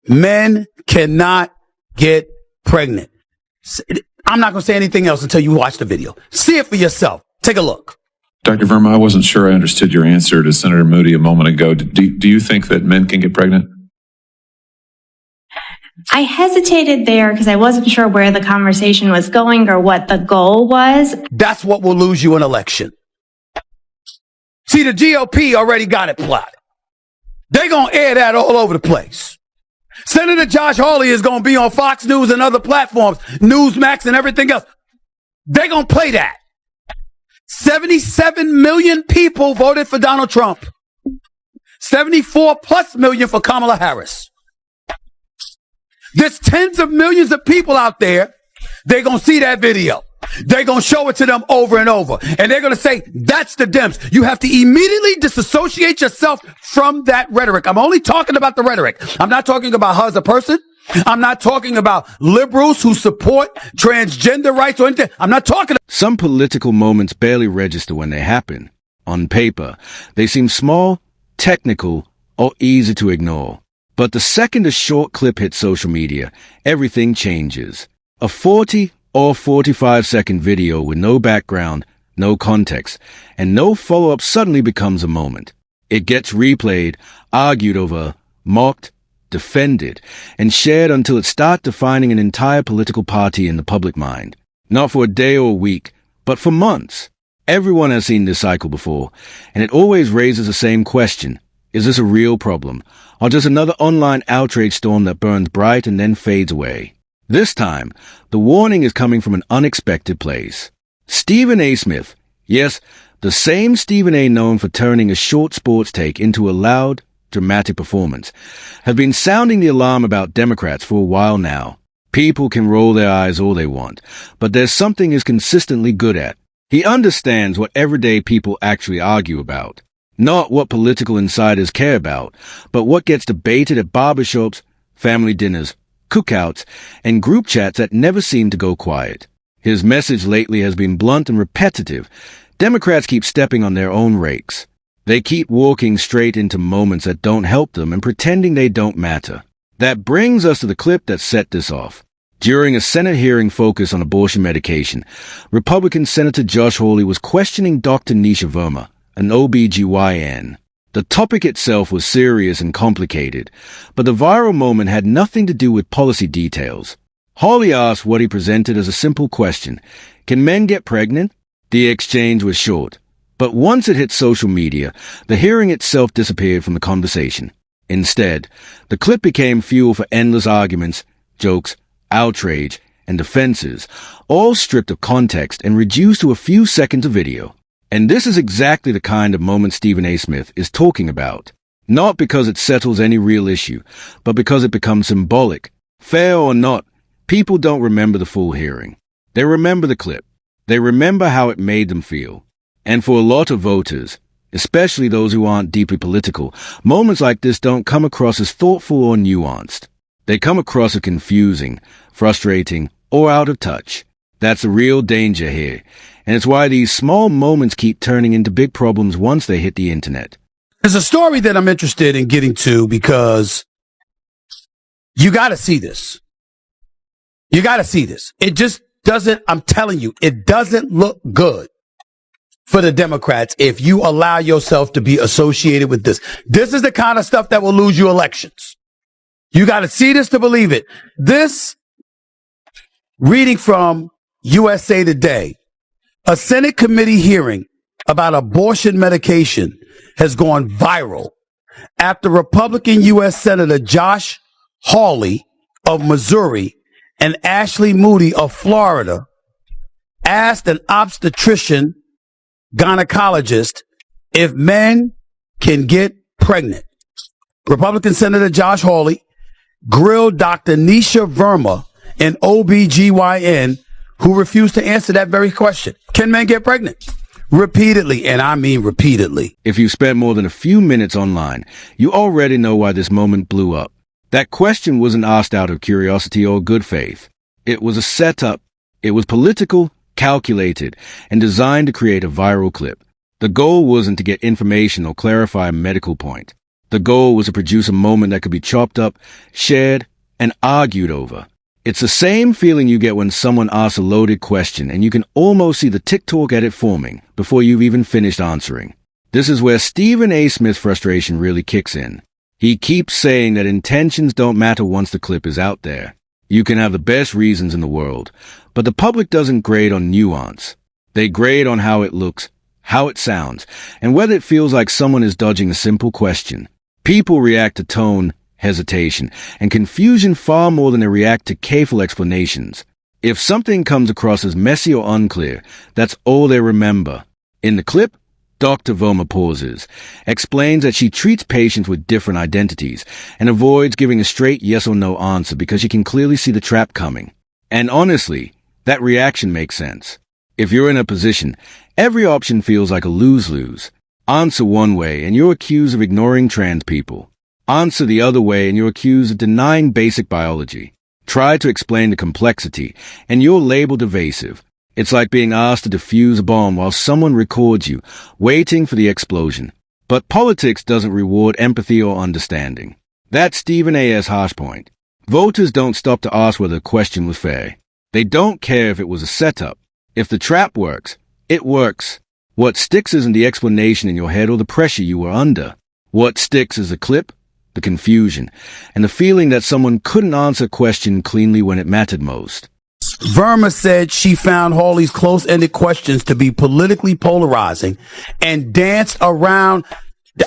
Men cannot get pregnant. I'm not going to say anything else until you watch the video. See it for yourself. Take a look. Dr. Verma, I wasn't sure I understood your answer to Senator Moody a moment ago. Do you think that men can get pregnant? I hesitated there because I wasn't sure where the conversation was going or what the goal was. That's what will lose you an election. See, the GOP already got it plotted. They're going to air that all over the place. Senator Josh Hawley is going to be on Fox News and other platforms, Newsmax and everything else. They're going to play that. 77 million people voted for Donald Trump. 74 plus million for Kamala Harris. There's tens of millions of people out there. They're going to see that video. They're going to show it to them over and over. And they're going to say, that's the Dems. You have to immediately disassociate yourself from that rhetoric. I'm only talking about the rhetoric. I'm not talking about her as a person. I'm not talking about liberals who support transgender rights or anything. I'm not talking. Some political moments barely register when they happen. On paper, they seem small, technical, or easy to ignore. But the second a short clip hits social media, everything changes. A 40 or 45-second video with no background, no context, and no follow-up suddenly becomes a moment. It gets replayed, argued over, mocked, defended, and shared until it starts defining an entire political party in the public mind. Not for a day or a week, but for months. Everyone has seen this cycle before, and it always raises the same question. Is this a real problem, or just another online outrage storm that burns bright and then fades away? This time, the warning is coming from an unexpected place. StephenASmith, yes, the same Stephen A. known for turning a short sports take into a loud, dramatic performance, have been sounding the alarm about Democrats for a while now. People can roll their eyes all they want, but there's something he's consistently good at. He understands what everyday people actually argue about. Not what political insiders care about, but what gets debated at barbershops, family dinners, cookouts, and group chats that never seem to go quiet. His message lately has been blunt and repetitive. Democrats keep stepping on their own rakes. They keep walking straight into moments that don't help them and pretending they don't matter. That brings us to the clip that set this off. During a Senate hearing focused on abortion medication, Republican Senator Josh Hawley was questioning Dr. Nisha Verma, an OBGYN. The topic itself was serious and complicated, but the viral moment had nothing to do with policy details. Hawley asked what he presented as a simple question: can men get pregnant? The exchange was short, but once it hit social media, the hearing itself disappeared from the conversation. Instead, the clip became fuel for endless arguments, jokes, outrage, and defenses, all stripped of context and reduced to a few seconds of video. And this is exactly the kind of moment StephenASmith is talking about. Not because it settles any real issue, but because it becomes symbolic. Fair or not, people don't remember the full hearing. They remember the clip. They remember how it made them feel. And for a lot of voters, especially those who aren't deeply political, moments like this don't come across as thoughtful or nuanced. They come across as confusing, frustrating, or out of touch. That's the real danger here, and it's why these small moments keep turning into big problems once they hit the internet. There's a story that I'm interested in getting to because you got to see this. You got to see this. It just doesn't, I'm telling you, it doesn't look good for the Democrats if you allow yourself to be associated with this. This is the kind of stuff that will lose you elections. You got to see this to believe it. This, reading from USA Today, a Senate committee hearing about abortion medication has gone viral after Republican U.S. Senator Josh Hawley of Missouri and Ashley Moody of Florida asked an obstetrician gynecologist if men can get pregnant. Republican Senator Josh Hawley grilled Dr. Nisha Verma, an OBGYN, who refused to answer that very question. Can men get pregnant? Repeatedly, and I mean repeatedly. If you spent more than a few minutes online, you already know why this moment blew up. That question wasn't asked out of curiosity or good faith. It was a setup. It was political, calculated, and designed to create a viral clip. The goal wasn't to get information or clarify a medical point. The goal was to produce a moment that could be chopped up, shared, and argued over. It's the same feeling you get when someone asks a loaded question and you can almost see the TikTok edit forming before you've even finished answering. This is where StephenASmith's frustration really kicks in. He keeps saying that intentions don't matter once the clip is out there. You can have the best reasons in the world, but the public doesn't grade on nuance. They grade on how it looks, how it sounds, and whether it feels like someone is dodging a simple question. People react to tone, hesitation, and confusion far more than they react to careful explanations. If something comes across as messy or unclear, that's all they remember. In the clip, Dr. Voma pauses, explains that she treats patients with different identities, and avoids giving a straight yes or no answer because she can clearly see the trap coming. And honestly, that reaction makes sense. If you're in a position, every option feels like a lose-lose. Answer one way and you're accused of ignoring trans people. Answer the other way and you're accused of denying basic biology. Try to explain the complexity and you're labeled evasive. It's like being asked to defuse a bomb while someone records you, waiting for the explosion. But politics doesn't reward empathy or understanding. That's Stephen A.'s harsh point. Voters don't stop to ask whether the question was fair. They don't care if it was a setup. If the trap works, it works. What sticks isn't the explanation in your head or the pressure you were under. What sticks is the clip, the confusion, and the feeling that someone couldn't answer a question cleanly when it mattered most. Verma said she found Hawley's close-ended questions to be politically polarizing and danced around.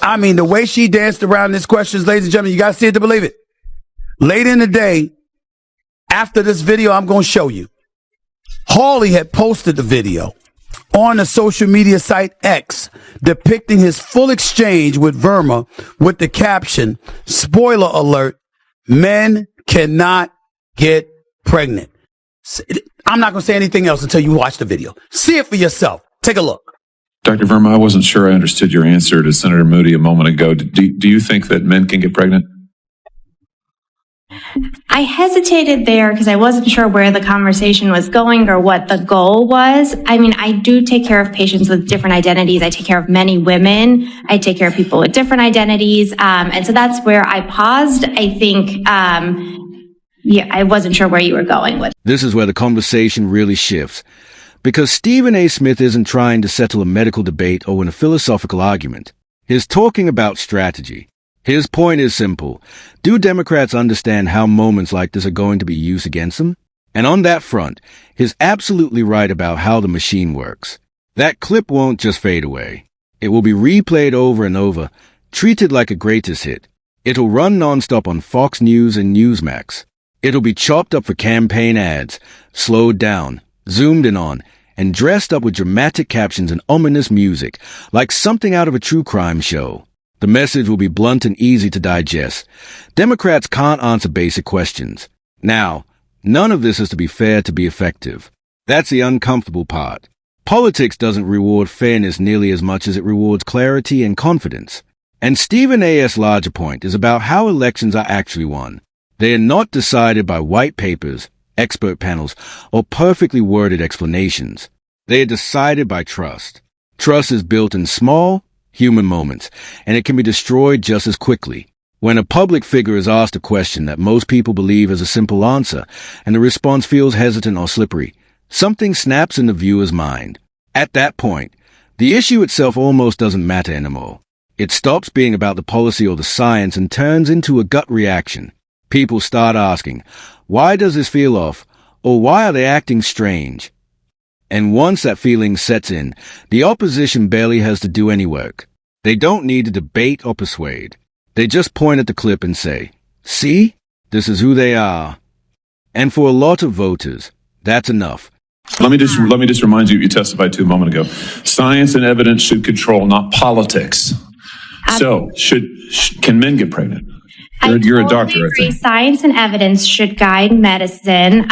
I mean, the way she danced around these questions, ladies and gentlemen, you got to see it to believe it. Later in the day, after this video I'm going to show you, Hawley had posted the video on the social media site X depicting his full exchange with Verma with the caption, spoiler alert, men cannot get pregnant. I'm not going to say anything else until you watch the video. See it for yourself. Take a look. Dr. Verma, I wasn't sure I understood your answer to Senator Moody a moment ago. Do you think that men can get pregnant? I hesitated there because I wasn't sure where the conversation was going or what the goal was. I mean, I do take care of patients with different identities. I take care of many women. I take care of people with different identities. And so that's where I paused. I think, I wasn't sure where you were going with. This is where the conversation really shifts. Because StephenASmith isn't trying to settle a medical debate or win a philosophical argument. He's talking about strategy. His point is simple. Do Democrats understand how moments like this are going to be used against them? And on that front, he's absolutely right about how the machine works. That clip won't just fade away. It will be replayed over and over, treated like a greatest hit. It'll run nonstop on Fox News and Newsmax. It'll be chopped up for campaign ads, slowed down, zoomed in on, and dressed up with dramatic captions and ominous music, like something out of a true crime show. The message will be blunt and easy to digest. Democrats can't answer basic questions. Now, none of this is to be fair to be effective. That's the uncomfortable part. Politics doesn't reward fairness nearly as much as it rewards clarity and confidence. And Stephen A.'s larger point is about how elections are actually won. They are not decided by white papers, expert panels, or perfectly worded explanations. They are decided by trust. Trust is built in small, human moments, and it can be destroyed just as quickly. When a public figure is asked a question that most people believe is a simple answer, and the response feels hesitant or slippery, something snaps in the viewer's mind. At that point, the issue itself almost doesn't matter anymore. It stops being about the policy or the science and turns into a gut reaction. People start asking, why does this feel off? Or why are they acting strange? And once that feeling sets in, the opposition barely has to do any work. They don't need to debate or persuade. They just point at the clip and say, see, this is who they are. And for a lot of voters, that's enough. Let me just remind you, you testified to a moment ago. Science and evidence should control, not politics. So, can men get pregnant? You're a doctor, I think. Science and evidence should guide medicine.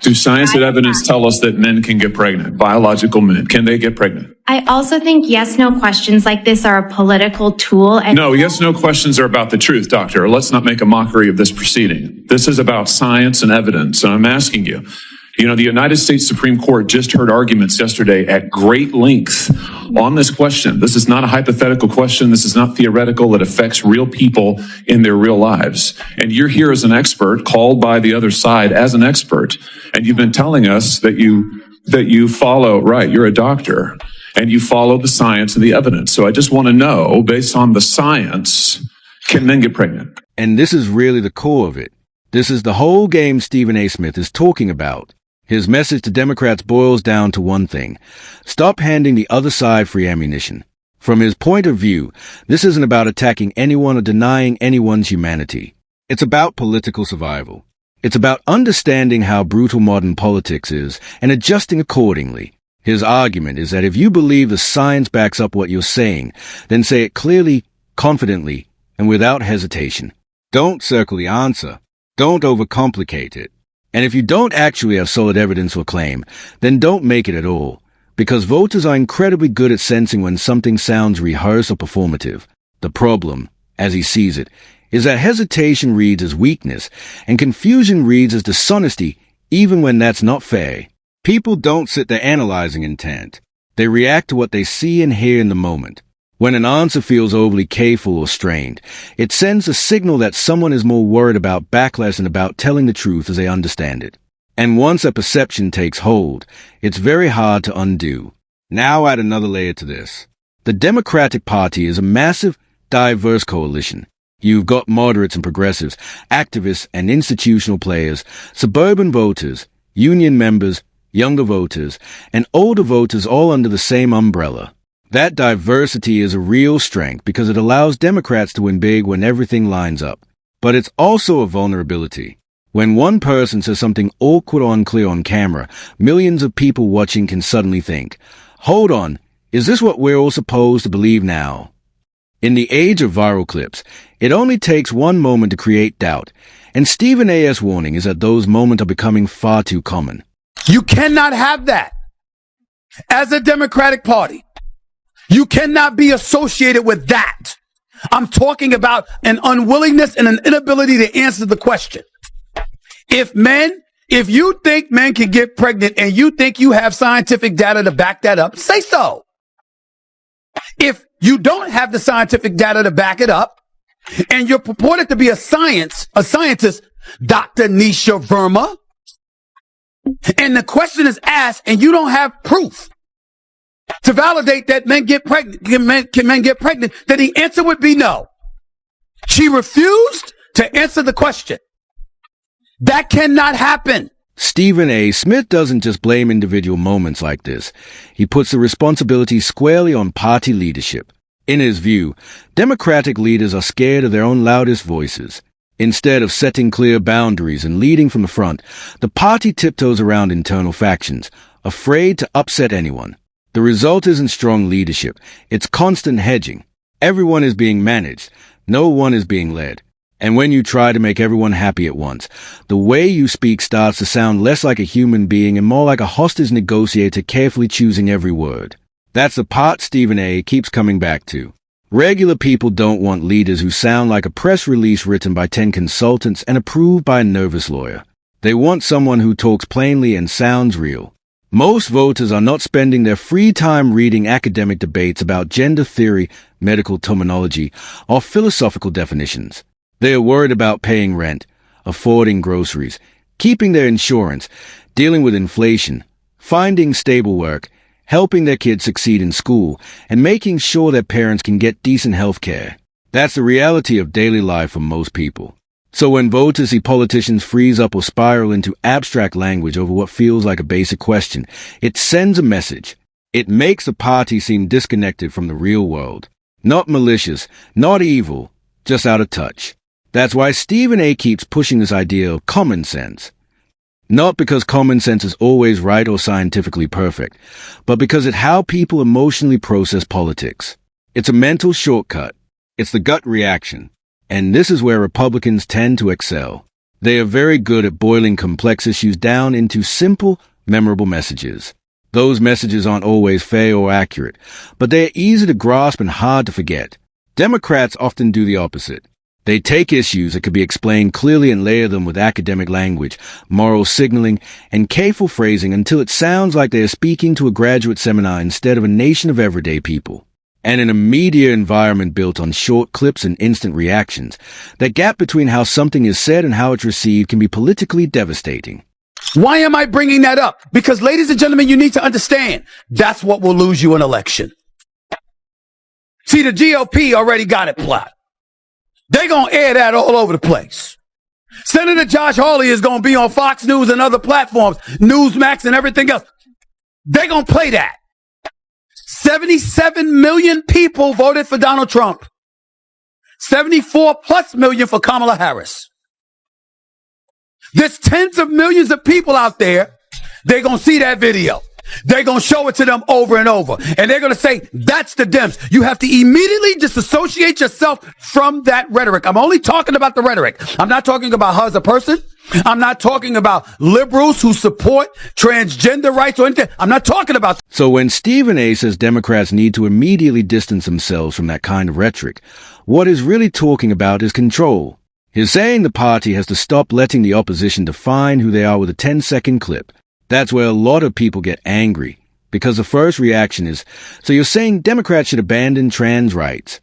Do science and evidence tell us that men can get pregnant? Biological men, can they get pregnant? I also think yes/no questions like this are a political tool. And no, yes/no questions are about the truth, doctor. Let's not make a mockery of this proceeding. This is about science and evidence. And I'm asking you, You know, the United States Supreme Court just heard arguments yesterday at great length on this question. This is not a hypothetical question. This is not theoretical. It affects real people in their real lives. And you're here as an expert, called by the other side as an expert. And you've been telling us that you follow, right, you're a doctor, and you follow the science and the evidence. So I just want to know, based on the science, can men get pregnant? And this is really the core of it. This is the whole game StephenASmith is talking about. His message to Democrats boils down to one thing: stop handing the other side free ammunition. From his point of view, this isn't about attacking anyone or denying anyone's humanity. It's about political survival. It's about understanding how brutal modern politics is and adjusting accordingly. His argument is that if you believe the science backs up what you're saying, then say it clearly, confidently, and without hesitation. Don't circle the answer. Don't overcomplicate it. And if you don't actually have solid evidence or claim, then don't make it at all, because voters are incredibly good at sensing when something sounds rehearsed or performative. The problem, as he sees it, is that hesitation reads as weakness, and confusion reads as dishonesty, even when that's not fair. People don't sit there analyzing intent. They react to what they see and hear in the moment. When an answer feels overly careful or strained, it sends a signal that someone is more worried about backlash than about telling the truth as they understand it. And once that perception takes hold, it's very hard to undo. Now add another layer to this. The Democratic Party is a massive, diverse coalition. You've got moderates and progressives, activists and institutional players, suburban voters, union members, younger voters, and older voters all under the same umbrella. That diversity is a real strength because it allows Democrats to win big when everything lines up. But it's also a vulnerability. When one person says something awkward or unclear on camera, millions of people watching can suddenly think, hold on, is this what we're all supposed to believe now? In the age of viral clips, it only takes one moment to create doubt, and Stephen A.'s warning is that those moments are becoming far too common. You cannot have that. As a Democratic Party, you cannot be associated with that. I'm talking about an unwillingness and an inability to answer the question. If you think men can get pregnant and you think you have scientific data to back that up, say so. If you don't have the scientific data to back it up, and you're purported to be a scientist, Dr. Nisha Verma, and the question is asked and you don't have proof to validate that men get pregnant, can men get pregnant, then the answer would be no. She refused to answer the question. That cannot happen. StephenASmith doesn't just blame individual moments like this. He puts the responsibility squarely on party leadership. In his view, Democratic leaders are scared of their own loudest voices. Instead of setting clear boundaries and leading from the front, the party tiptoes around internal factions, afraid to upset anyone. The result isn't strong leadership. It's constant hedging. Everyone is being managed. No one is being led. And when you try to make everyone happy at once, the way you speak starts to sound less like a human being and more like a hostage negotiator carefully choosing every word. That's the part Stephen A. keeps coming back to. Regular people don't want leaders who sound like a press release written by 10 consultants and approved by a nervous lawyer. They want someone who talks plainly and sounds real. Most voters are not spending their free time reading academic debates about gender theory, medical terminology, or philosophical definitions. They are worried about paying rent, affording groceries, keeping their insurance, dealing with inflation, finding stable work, helping their kids succeed in school, and making sure their parents can get decent health care. That's the reality of daily life for most people. So when voters see politicians freeze up or spiral into abstract language over what feels like a basic question, it sends a message. It makes the party seem disconnected from the real world. Not malicious, not evil, just out of touch. That's why Stephen A. keeps pushing this idea of common sense. Not because common sense is always right or scientifically perfect, but because it's how people emotionally process politics. It's a mental shortcut. It's the gut reaction. And this is where Republicans tend to excel. They are very good at boiling complex issues down into simple, memorable messages. Those messages aren't always fair or accurate, but they are easy to grasp and hard to forget. Democrats often do the opposite. They take issues that could be explained clearly and layer them with academic language, moral signaling, and careful phrasing until it sounds like they are speaking to a graduate seminar instead of a nation of everyday people. And in a media environment built on short clips and instant reactions, that gap between how something is said and how it's received can be politically devastating. Why am I bringing that up? Because, ladies and gentlemen, you need to understand that's what will lose you an election. See, the GOP already got it plotted. They're going to air that all over the place. Senator Josh Hawley is going to be on Fox News and other platforms, Newsmax and everything else. They're going to play that. 77 million people voted for Donald Trump. 74 plus million for Kamala Harris. There's tens of millions of people out there. They're going to see that video. They're going to show it to them over and over. And they're going to say, that's the Dems. You have to immediately disassociate yourself from that rhetoric. I'm only talking about the rhetoric. I'm not talking about her as a person. I'm not talking about liberals who support transgender rights or anything. I'm not talking about. So when Stephen A. says Democrats need to immediately distance themselves from that kind of rhetoric, what he's really talking about is control. He's saying the party has to stop letting the opposition define who they are with a 10-second clip. That's where a lot of people get angry, because the first reaction is, so you're saying Democrats should abandon trans rights.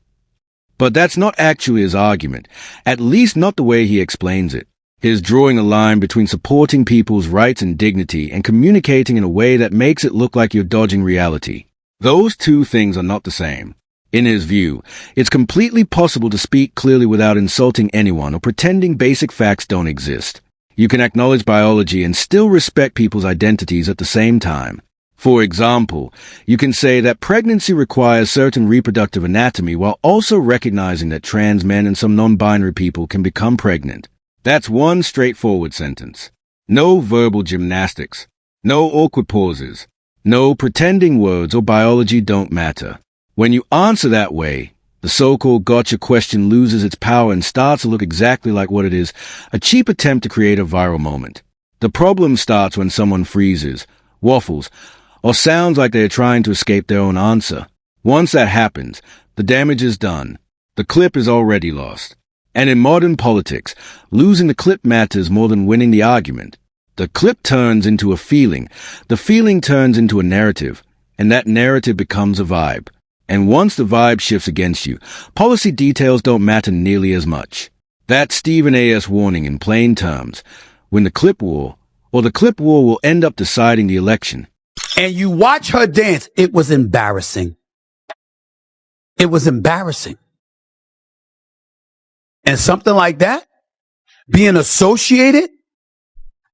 But that's not actually his argument, at least not the way he explains it. He's drawing a line between supporting people's rights and dignity and communicating in a way that makes it look like you're dodging reality. Those two things are not the same. In his view, it's completely possible to speak clearly without insulting anyone or pretending basic facts don't exist. You can acknowledge biology and still respect people's identities at the same time. For example, you can say that pregnancy requires certain reproductive anatomy while also recognizing that trans men and some non-binary people can become pregnant. That's one straightforward sentence. No verbal gymnastics. No awkward pauses. No pretending words or biology don't matter. When you answer that way, the so-called gotcha question loses its power and starts to look exactly like what it is, a cheap attempt to create a viral moment. The problem starts when someone freezes, waffles, or sounds like they are trying to escape their own answer. Once that happens, the damage is done. The clip is already lost. And in modern politics, losing the clip matters more than winning the argument. The clip turns into a feeling. The feeling turns into a narrative. And that narrative becomes a vibe. And once the vibe shifts against you, policy details don't matter nearly as much. That's Stephen A.'s warning in plain terms. Win the clip war, or the clip war will end up deciding the election. And you watch her dance, it was embarrassing. It was embarrassing. And something like that, being associated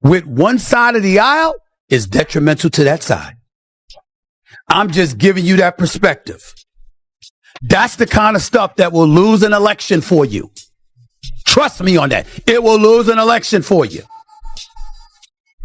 with one side of the aisle, is detrimental to that side. I'm just giving you that perspective. That's the kind of stuff that will lose an election for you. Trust me on that. It will lose an election for you.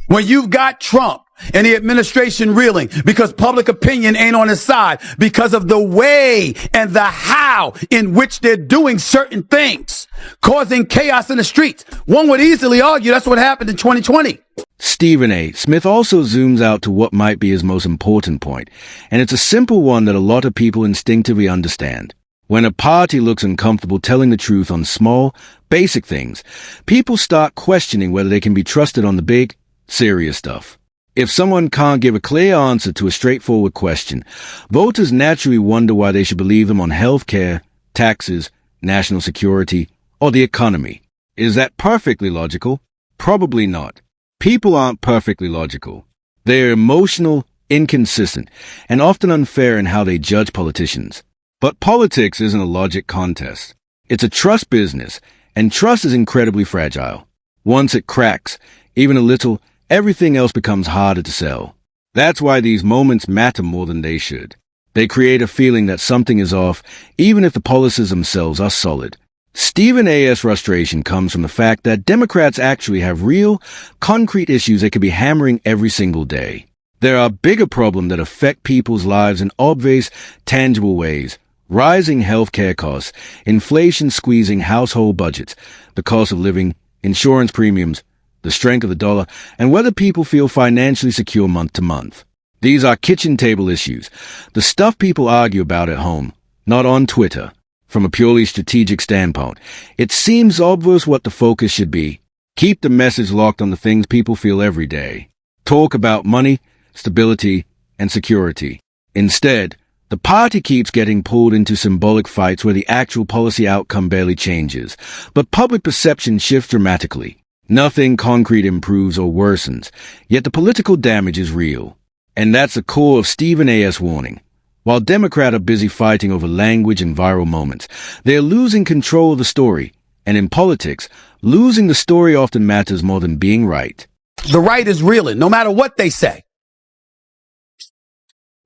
When you've got Trump and the administration reeling because public opinion ain't on his side because of the way and the how in which they're doing certain things, causing chaos in the streets. One would easily argue that's what happened in 2020. StephenASmith also zooms out to what might be his most important point, and it's a simple one that a lot of people instinctively understand. When a party looks uncomfortable telling the truth on small, basic things, people start questioning whether they can be trusted on the big, serious stuff. If someone can't give a clear answer to a straightforward question, voters naturally wonder why they should believe them on health care, taxes, national security, or the economy. Is that perfectly logical? Probably not. People aren't perfectly logical. They are emotional, inconsistent, and often unfair in how they judge politicians. But politics isn't a logic contest. It's a trust business, and trust is incredibly fragile. Once it cracks, even a little, everything else becomes harder to sell. That's why these moments matter more than they should. They create a feeling that something is off, even if the policies themselves are solid. Stephen A.'s frustration comes from the fact that Democrats actually have real, concrete issues they could be hammering every single day. There are bigger problems that affect people's lives in obvious, tangible ways. Rising healthcare costs, inflation squeezing household budgets, the cost of living, insurance premiums, the strength of the dollar, and whether people feel financially secure month to month. These are kitchen table issues, the stuff people argue about at home, not on Twitter. From a purely strategic standpoint, it seems obvious what the focus should be. Keep the message locked on the things people feel every day. Talk about money, stability, and security. Instead, the party keeps getting pulled into symbolic fights where the actual policy outcome barely changes, but public perception shifts dramatically. Nothing concrete improves or worsens, yet the political damage is real. And that's the core of StephenASmith's warning. While Democrats are busy fighting over language and viral moments, they're losing control of the story. And in politics, losing the story often matters more than being right. The right is reeling, no matter what they say.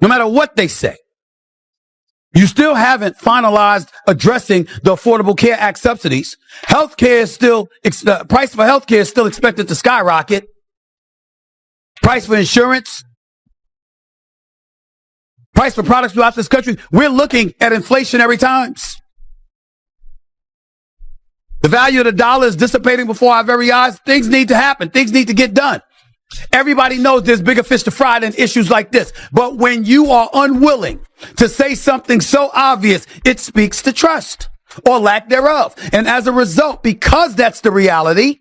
No matter what they say. You still haven't finalized addressing the Affordable Care Act subsidies. Healthcare is still, price for healthcare is still expected to skyrocket. Price for insurance. Price for products throughout this country. We're looking at inflationary times. The value of the dollar is dissipating before our very eyes. Things need to happen. Things need to get done. Everybody knows there's bigger fish to fry than issues like this. But when you are unwilling to say something so obvious, it speaks to trust or lack thereof. And as a result, because that's the reality,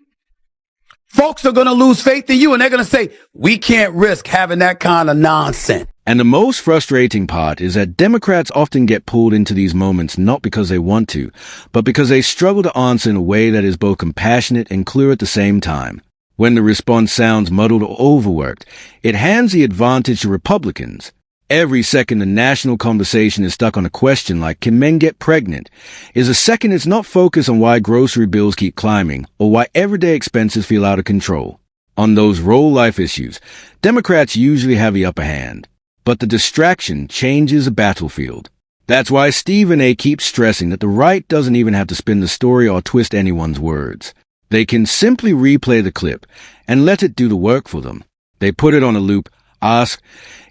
folks are going to lose faith in you and they're going to say, we can't risk having that kind of nonsense. And the most frustrating part is that Democrats often get pulled into these moments not because they want to, but because they struggle to answer in a way that is both compassionate and clear at the same time. When the response sounds muddled or overworked, it hands the advantage to Republicans. Every second the national conversation is stuck on a question like, can men get pregnant? Is a second it's not focused on why grocery bills keep climbing or why everyday expenses feel out of control. On those real life issues, Democrats usually have the upper hand. But the distraction changes the battlefield. That's why Stephen A. keeps stressing that the right doesn't even have to spin the story or twist anyone's words. They can simply replay the clip and let it do the work for them. They put it on a loop, ask,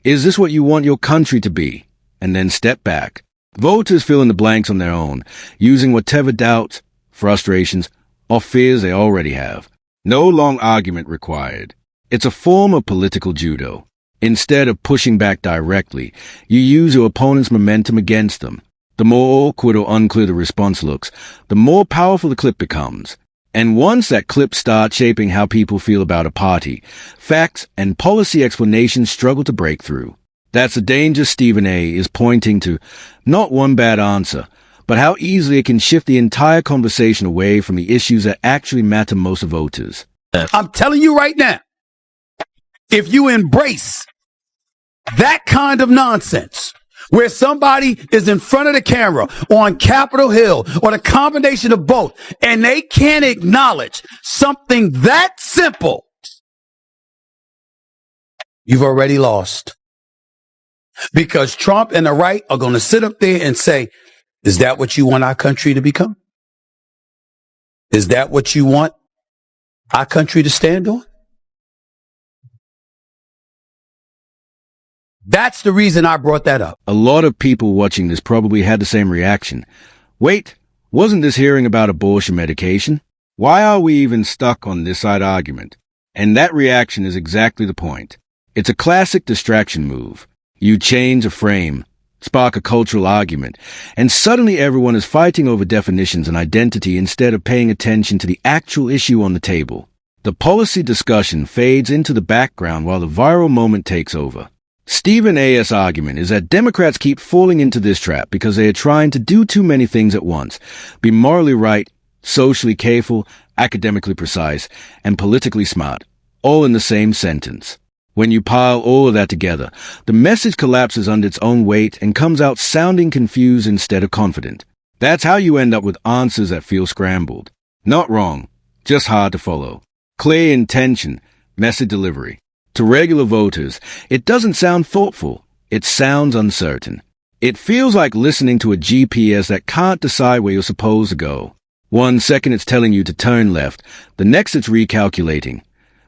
is this what you want your country to be? And then step back. Voters fill in the blanks on their own, using whatever doubts, frustrations, or fears they already have. No long argument required. It's a form of political judo. Instead of pushing back directly, you use your opponent's momentum against them. The more awkward or unclear the response looks, the more powerful the clip becomes. And once that clip starts shaping how people feel about a party, facts and policy explanations struggle to break through. That's the danger Stephen A. is pointing to, not one bad answer, but how easily it can shift the entire conversation away from the issues that actually matter most to voters. I'm telling you right now, if you embrace that kind of nonsense, where somebody is in front of the camera on Capitol Hill or the combination of both, and they can't acknowledge something that simple, you've already lost. Because Trump and the right are going to sit up there and say, is that what you want our country to become? Is that what you want our country to stand on? That's the reason I brought that up. A lot of people watching this probably had the same reaction. Wait, wasn't this hearing about abortion medication? Why are we even stuck on this side argument? And that reaction is exactly the point. It's a classic distraction move. You change a frame, spark a cultural argument, and suddenly everyone is fighting over definitions and identity instead of paying attention to the actual issue on the table. The policy discussion fades into the background while the viral moment takes over. Stephen A.'s argument is that Democrats keep falling into this trap because they are trying to do too many things at once, be morally right, socially careful, academically precise, and politically smart, all in the same sentence. When you pile all of that together, the message collapses under its own weight and comes out sounding confused instead of confident. That's how you end up with answers that feel scrambled. Not wrong, just hard to follow. Clear intention, message delivery. To regular voters, it doesn't sound thoughtful. It sounds uncertain. It feels like listening to a GPS that can't decide where you're supposed to go. 1 second it's telling you to turn left, the next it's recalculating.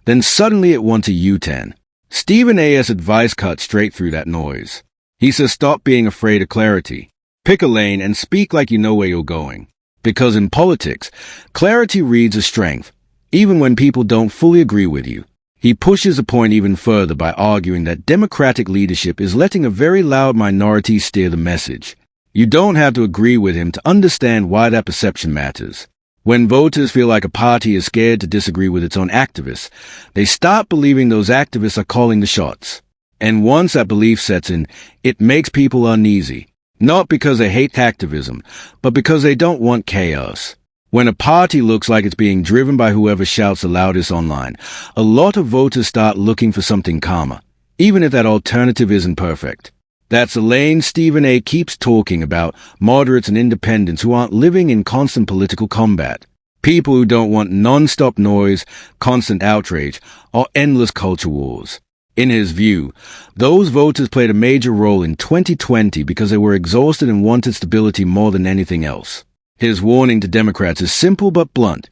Then suddenly it wants a U-turn. Stephen A.'s advice cuts straight through that noise. He says stop being afraid of clarity. Pick a lane and speak like you know where you're going. Because in politics, clarity reads as strength, even when people don't fully agree with you. He pushes the point even further by arguing that democratic leadership is letting a very loud minority steer the message. You don't have to agree with him to understand why that perception matters. When voters feel like a party is scared to disagree with its own activists, they start believing those activists are calling the shots. And once that belief sets in, it makes people uneasy. Not because they hate activism, but because they don't want chaos. When a party looks like it's being driven by whoever shouts the loudest online, a lot of voters start looking for something calmer, even if that alternative isn't perfect. That's the lane Stephen A. keeps talking about, moderates and independents who aren't living in constant political combat. People who don't want non-stop noise, constant outrage, or endless culture wars. In his view, those voters played a major role in 2020 because they were exhausted and wanted stability more than anything else. His warning to Democrats is simple but blunt.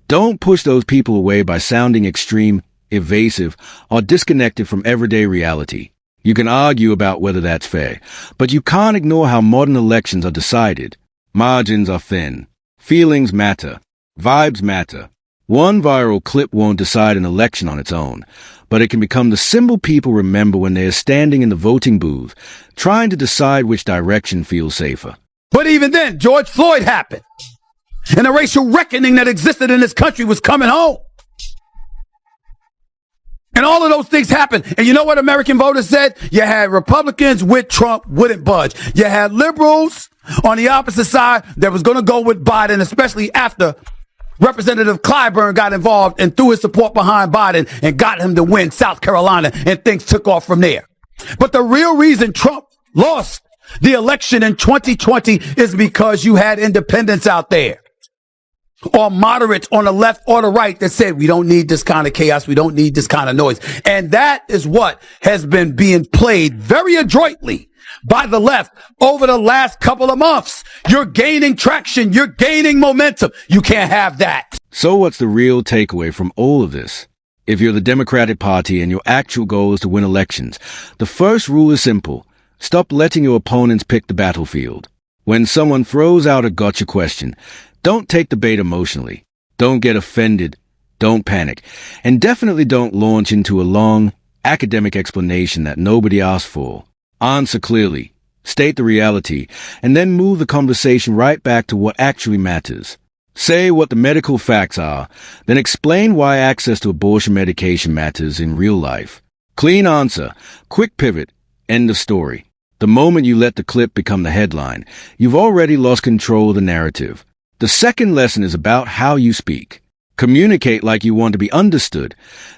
Don't push those people away by sounding extreme, evasive, or disconnected from everyday reality. You can argue about whether that's fair, but you can't ignore how modern elections are decided. Margins are thin. Feelings matter. Vibes matter. One viral clip won't decide an election on its own, but it can become the symbol people remember when they are standing in the voting booth, trying to decide which direction feels safer. But even then, George Floyd happened. And the racial reckoning that existed in this country was coming home. And all of those things happened. And you know what American voters said? You had Republicans with Trump, wouldn't budge. You had liberals on the opposite side that was going to go with Biden, especially after Representative Clyburn got involved and threw his support behind Biden and got him to win South Carolina, and things took off from there. But the real reason Trump lost the election in 2020 is because you had independents out there, or moderates on the left or the right, that said, we don't need this kind of chaos. We don't need this kind of noise. And that is what has been being played very adroitly by the left over the last couple of months. You're gaining traction. You're gaining momentum. You can't have that. So what's the real takeaway from all of this? If you're the Democratic Party and your actual goal is to win elections, the first rule is simple. Stop letting your opponents pick the battlefield. When someone throws out a gotcha question, don't take the bait emotionally. Don't get offended. Don't panic. And definitely don't launch into a long, academic explanation that nobody asked for. Answer clearly. State the reality, and then move the conversation right back to what actually matters. Say what the medical facts are, then explain why access to abortion medication matters in real life. Clean answer, quick pivot, end of story. The moment you let the clip become the headline, you've already lost control of the narrative. The second lesson is about how you speak. Communicate like you want to be understood,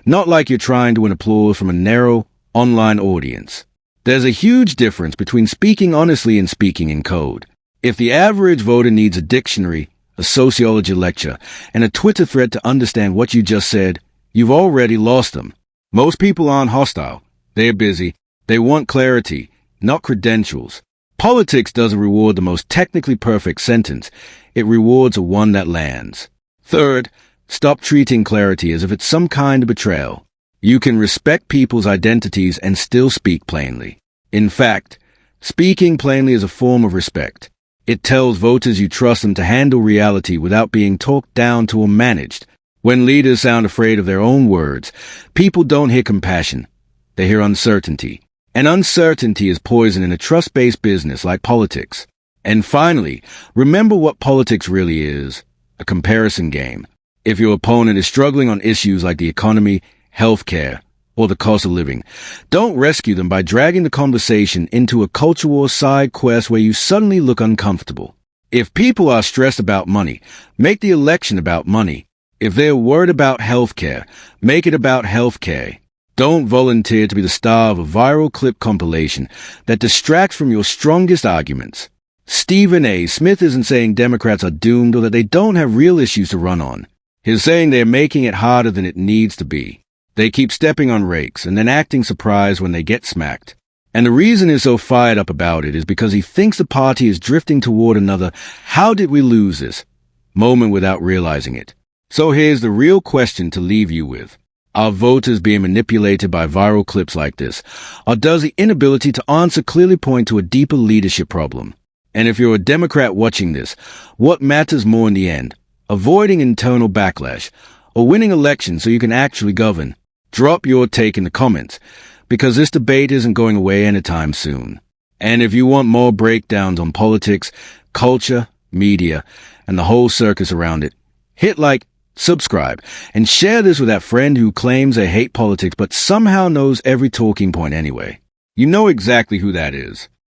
not like you're trying to win applause from a narrow, online audience. There's a huge difference between speaking honestly and speaking in code. If the average voter needs a dictionary, a sociology lecture, and a Twitter thread to understand what you just said, you've already lost them. Most people aren't hostile. They're busy. They want clarity, not credentials. Politics doesn't reward the most technically perfect sentence. It rewards a one that lands. Third, stop treating clarity as if it's some kind of betrayal. You can respect people's identities and still speak plainly. In fact, speaking plainly is a form of respect. It tells voters you trust them to handle reality without being talked down to or managed. When leaders sound afraid of their own words, people don't hear compassion. They hear uncertainty. And uncertainty is poison in a trust-based business like politics. And finally, remember what politics really is: a comparison game. If your opponent is struggling on issues like the economy, healthcare, or the cost of living, don't rescue them by dragging the conversation into a culture war side quest where you suddenly look uncomfortable. If people are stressed about money, make the election about money. If they're worried about healthcare, make it about healthcare. Don't volunteer to be the star of a viral clip compilation that distracts from your strongest arguments. StephenASmith isn't saying Democrats are doomed or that they don't have real issues to run on. He's saying they're making it harder than it needs to be. They keep stepping on rakes and then acting surprised when they get smacked. And the reason he's so fired up about it is because he thinks the party is drifting toward another "how did we lose this" moment without realizing it. So here's the real question to leave you with. Are voters being manipulated by viral clips like this? Or does the inability to answer clearly point to a deeper leadership problem? And if you're a Democrat watching this, what matters more in the end? Avoiding internal backlash, or winning elections so you can actually govern? Drop your take in the comments, because this debate isn't going away anytime soon. And if you want more breakdowns on politics, culture, media, and the whole circus around it, hit like, subscribe, and share this with that friend who claims they hate politics but somehow knows every talking point anyway. You know exactly who that is.